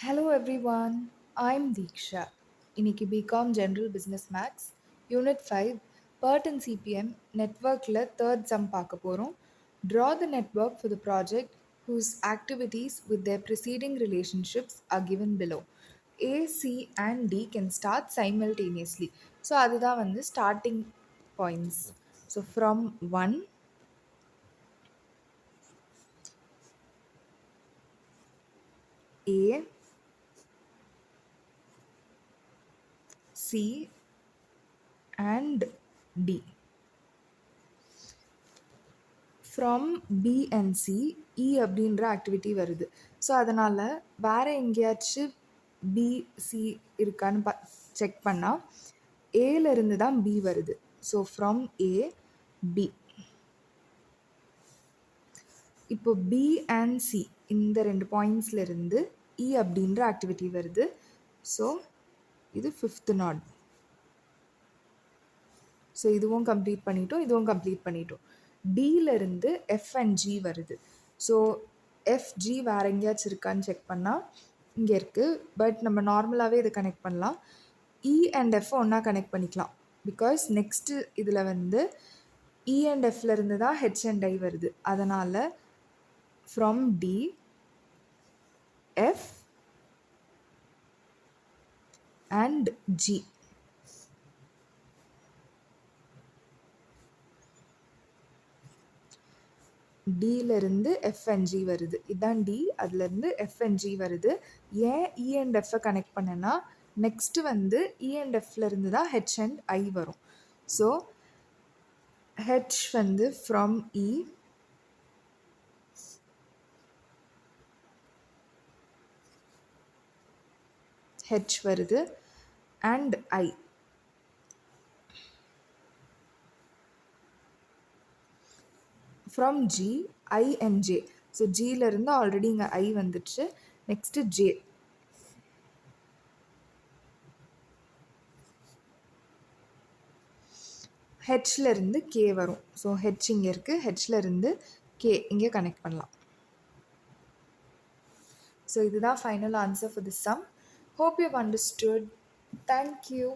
Hello everyone, I'm Deeksha. இன்னைக்கு BCom general business maths unit 5 PERT and CPM நெட்வொர்க்கில் third sum பார்க்க போகிறோம். Draw the network for the project whose activities with their preceding relationships are given below. A, C and D can start simultaneously. So அதுதான் வந்து starting points. So from 1 A, C and D. From B and C E அப்படின்ற activity வருது. So அதனால் வேறு எங்கேயாச்சும் PC இருக்கான்னு check பண்ணால் ஏலேருந்து தான் பி வருது. So from A B. இப்போ பி அண்ட் சி இந்த ரெண்டு பாயிண்ட்ஸ்லேருந்து இ அப்படின்ற ஆக்டிவிட்டி வருது. ஸோ இது ஃபிஃப்த் நாட். ஸோ இதுவும் கம்ப்ளீட் பண்ணிட்டோம், இதுவும் கம்ப்ளீட் பண்ணிட்டோம். டியிலேருந்து எஃப் அண்ட் ஜி வருது. ஸோ எஃப்ஜி வேறு எங்கேயாச்சும் இருக்கான்னு செக் பண்ணால் இங்கே இருக்குது. பட் நம்ம நார்மலாகவே இதை கனெக்ட் பண்ணலாம். இ அண்ட் எஃப் ஒன்றா கனெக்ட் பண்ணிக்கலாம். பிகாஸ் நெக்ஸ்ட்டு இதில் வந்து இ அண்ட் எஃப்லேருந்து தான் ஹெச் அண்ட் ஐ வருது. அதனால் from D F and G. டியிலேருந்து எஃப்என்ஜி வருது. இதுதான் டி, அதுலேருந்து எஃப்என்ஜி வருது. ஏன் இ அண்ட் எஃப்பை கனெக்ட் பண்ணேன்னா நெக்ஸ்ட்டு வந்து இ அண்ட் எஃப்லேருந்து தான் ஹெச் அண்ட் ஐ வரும். ஸோ ஹெச் வந்து ஃப்ரம் இ ஹெச் வருது and I. From G I and J. So ஜியிலேருந்து ஆல்ரெடி இங்கே ஐ வந்துடுச்சு. Next J. ஹெச்லேருந்து கே வரும். ஸோ ஹெச் இங்கே இருக்குது, ஹெச்லேருந்து கே இங்கே கனெக்ட் பண்ணலாம். ஸோ இதுதான் final answer for this sum. Hope you've understood. Thank you.